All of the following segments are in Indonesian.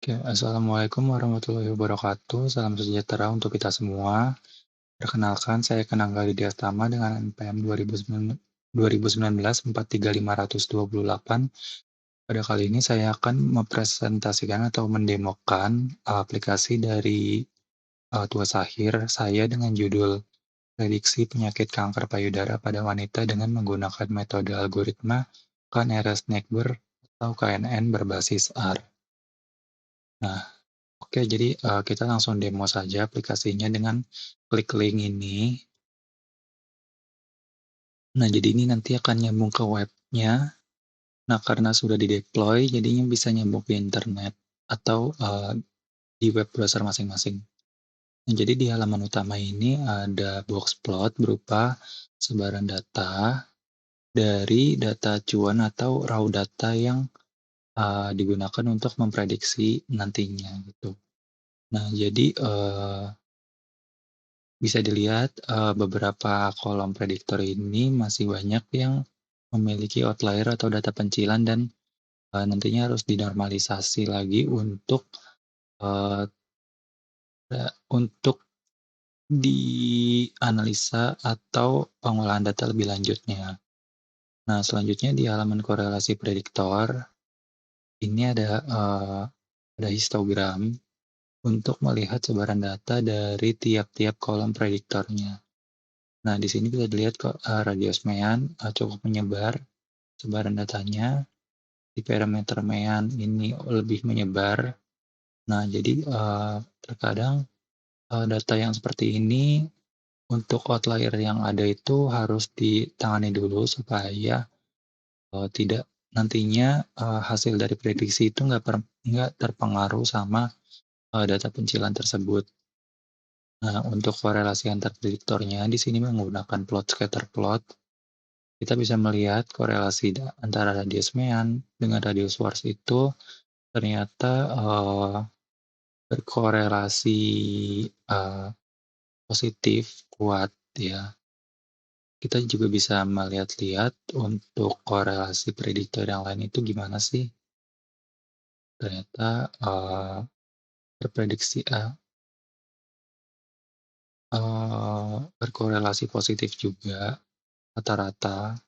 Oke, assalamualaikum warahmatullahi wabarakatuh. Salam sejahtera untuk kita semua. Perkenalkan, saya Kenang Diastama dengan NPM 2019 43528. Pada kali ini saya akan mempresentasikan atau mendemokan aplikasi dari Tua Sahir saya dengan judul prediksi penyakit kanker payudara pada wanita dengan menggunakan metode algoritma KNRS-Neckber atau KNN berbasis R. Nah, oke, jadi, kita langsung demo saja aplikasinya dengan klik link ini. Nah, jadi ini nanti akan nyambung ke webnya. Nah, karena sudah di-deploy, jadinya bisa nyambung ke internet atau, di web browser masing-masing. Nah, jadi di halaman utama ini ada box plot berupa sebaran data dari data acuan atau raw data yang, digunakan untuk memprediksi nantinya, gitu. Nah, jadi, bisa dilihat, beberapa kolom prediktor ini masih banyak yang memiliki outlier atau data pencilan dan, nantinya harus dinormalisasi lagi untuk, eee, untuk dianalisa atau pengolahan data lebih lanjutnya. Nah, selanjutnya di halaman korelasi prediktor, ini ada histogram untuk melihat sebaran data dari tiap-tiap kolom prediktornya. Nah, di sini bisa dilihat kok, radius mean, cukup menyebar sebaran datanya, di parameter mean ini lebih menyebar. Nah, jadi, terkadang, data yang seperti ini untuk outlier yang ada itu harus ditangani dulu supaya, tidak nantinya, hasil dari prediksi itu nggak terpengaruh sama, data pencilan tersebut. Nah, untuk korelasi antar prediktornya di sini menggunakan plot scatter plot. Kita bisa melihat korelasi antara radius mean dengan radius Schwarz itu ternyata, berkorelasi, positif kuat ya. Kita juga bisa melihat-lihat untuk korelasi prediktor yang lain itu gimana sih. Ternyata, terprediksi berkorelasi positif juga rata-rata.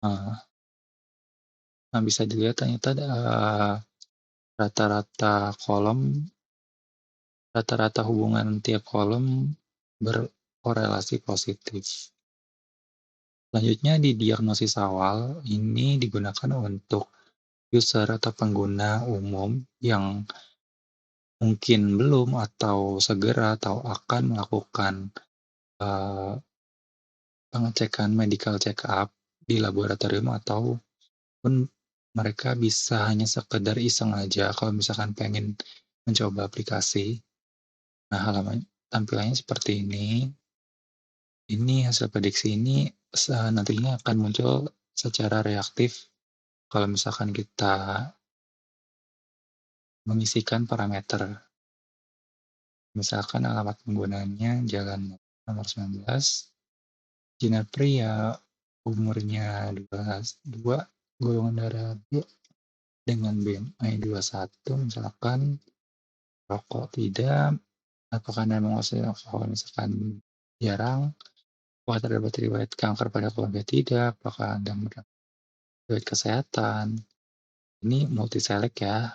Nah, bisa dilihat ternyata, rata-rata kolom rata-rata hubungan tiap kolom berkorelasi positif. Selanjutnya di diagnosis awal, ini digunakan untuk user atau pengguna umum yang mungkin belum atau segera atau akan melakukan, eee, pengecekan medical check up di laboratorium ataupun mereka bisa hanya sekedar iseng aja kalau misalkan pengen mencoba aplikasi. Nah, tampilannya seperti ini. Ini hasil prediksi ini nantinya akan muncul secara reaktif kalau misalkan kita mengisikan parameter. Misalkan alamat penggunanya Jalan nomor 19, gender pria, umurnya 2, golongan darah B dengan BMI 21 misalkan, rokok tidak, apakah Anda menguasai alkohol misalkan jarang, apakah terdapat riwayat kanker pada keluarga tidak, apakah Anda mendapat riwayat kesehatan. Ini multi select ya.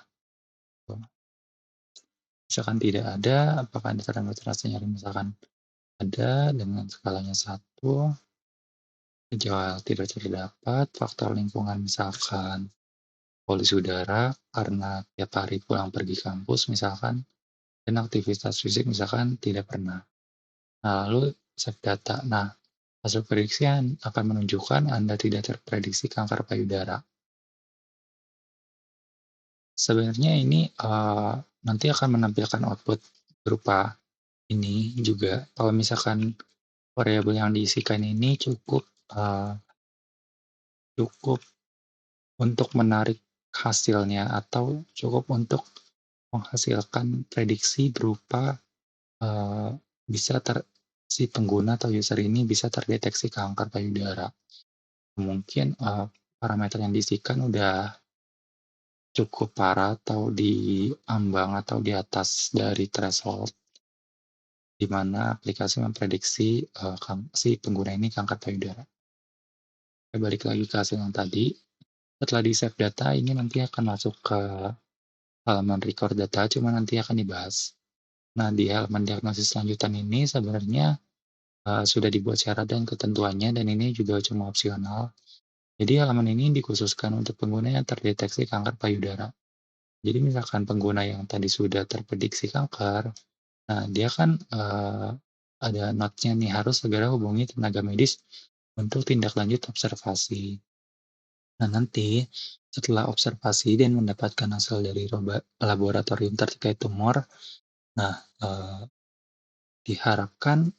Misalkan tidak ada, apakah Anda terdapat rasa nyeri misalkan ada dengan skalanya 1, gejala tidak terdapat, faktor lingkungan misalkan polusi udara karena tiap hari pulang pergi kampus misalkan, dan aktivitas fisik misalkan tidak pernah. Nah, lalu save data. Nah, hasil prediksi akan menunjukkan Anda tidak terprediksi kanker payudara. Sebenarnya ini, nanti akan menampilkan output berupa ini juga. Kalau misalkan variabel yang diisikan ini cukup untuk menarik hasilnya atau cukup untuk menghasilkan prediksi berupa, eee, bisa si pengguna atau user ini bisa terdeteksi kanker payudara. Mungkin, parameter yang diisikan udah cukup parah atau di ambang atau di atas dari threshold, di mana aplikasi memprediksi, si pengguna ini kanker payudara. Balik lagi ke hasil yang tadi, setelah di-save data ini nanti akan masuk ke halaman record data, cuma nanti akan dibahas. Nah, di halaman diagnosis lanjutan ini sebenarnya, sudah dibuat syarat dan ketentuannya dan ini juga cuma opsional. Jadi halaman ini dikhususkan untuk pengguna yang terdeteksi kanker payudara. Jadi misalkan pengguna yang tadi sudah terprediksi kanker, nah dia kan, ada note-nya nih, harus segera hubungi tenaga medis untuk tindak lanjut observasi. Nah nanti, setelah observasi dan mendapatkan hasil dari laboratorium terkait tumor, nah, diharapkan,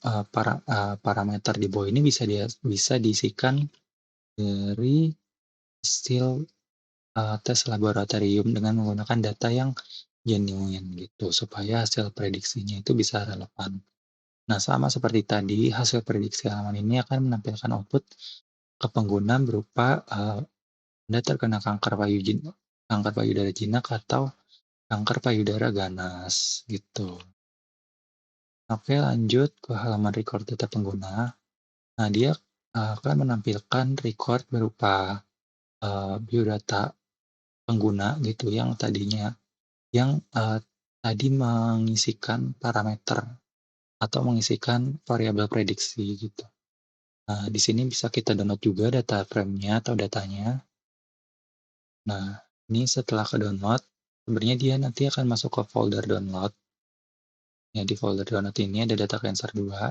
parameter di bawah ini bisa diisikan dari hasil, tes laboratorium dengan menggunakan data yang genuine gitu, supaya hasil prediksinya itu bisa relevan. Nah, sama seperti tadi, hasil prediksi halaman ini akan menampilkan output ke pengguna berupa, Anda terkena kanker payudara jinak atau kanker payudara ganas, gitu. Oke, lanjut ke halaman record data pengguna. Nah, dia akan menampilkan record berupa, biodata pengguna gitu yang tadi mengisikan parameter atau mengisikan variabel prediksi gitu. Nah, di sini bisa kita download juga data frame-nya atau datanya. Nah, ini setelah ke-download, sebenarnya dia nanti akan masuk ke folder download. Ya, di folder download ini ada data cancer 2.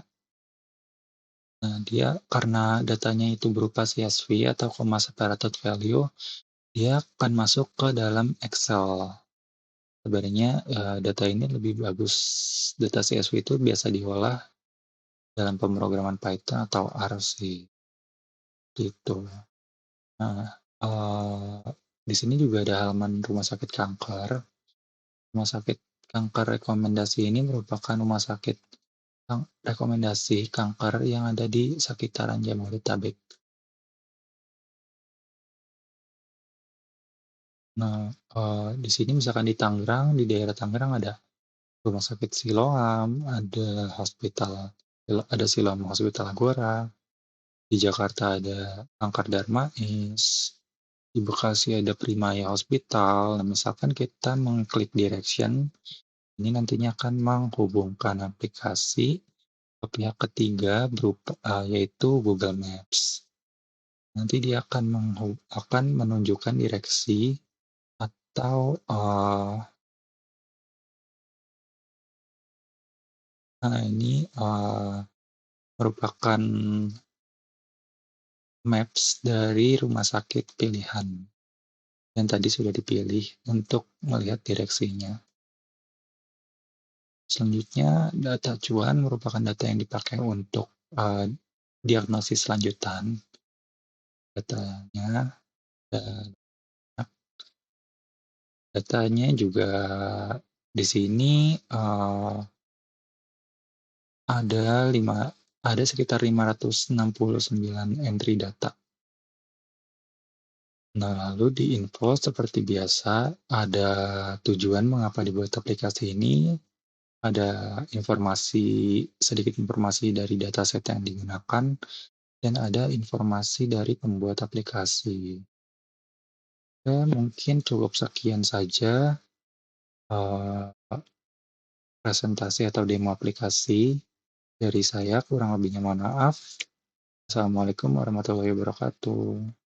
Nah, dia karena datanya itu berupa CSV atau comma separated value, dia akan masuk ke dalam Excel. Sebenarnya, data ini lebih bagus, data CSV itu biasa diolah dalam pemrograman Python atau R sih, gitu. Nah, di sini juga ada halaman rumah sakit kanker. Rumah sakit kanker rekomendasi ini merupakan rumah sakit rekomendasi kanker yang ada di sekitaran Jabodetabek. Nah, di sini misalkan di Tangerang, di daerah Tangerang ada Rumah Sakit Siloam, ada Siloam Hospital Agora, di Jakarta ada Angkar Darmais, di Bekasi ada Primaya Hospital. Nah, misalkan kita mengklik direction, ini nantinya akan menghubungkan aplikasi ke pihak ketiga yaitu Google Maps. Nanti dia akan menunjukkan direksi atau, ini, merupakan maps dari rumah sakit pilihan yang tadi sudah dipilih untuk melihat direksinya. Selanjutnya, data acuan merupakan data yang dipakai untuk, diagnosis lanjutan. Datanya, dan datanya juga di sini, ada sekitar 569 entry data. Nah, lalu di info seperti biasa, ada tujuan mengapa dibuat aplikasi ini, ada sedikit informasi dari dataset yang digunakan, dan ada informasi dari pembuat aplikasi. Ya, mungkin cukup sekian saja, presentasi atau demo aplikasi dari saya, kurang lebihnya mohon maaf. Assalamualaikum warahmatullahi wabarakatuh.